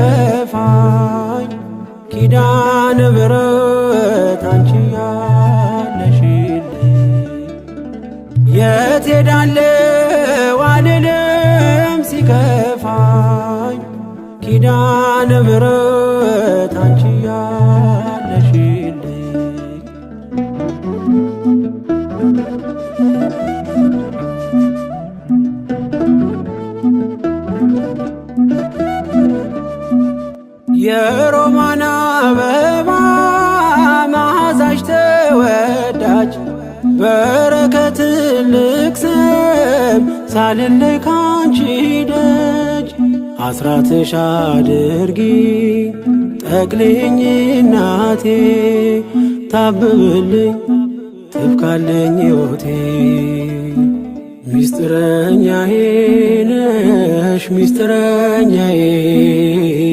ሲከፋኝ ኪዳነ ምሕረት አንቺ ያለሽልኝ የት ሄዳለሁ አልልም ሲከፋኝ ኪዳነ ምሕረት አንቺ ያለሽልኝ የሮማን አበባ መዓዛሽ ተወዳጅ በረከት ልቅሰም ሳልለይ ካንቺ ደጅ አስራትሽ አድርጊ ጠቅልኝ እናቴ ታብብልኝ ትብካልኝ ሕይወቴ ሚስጥረኛዬ ነሽ ሚስጥረኛዬ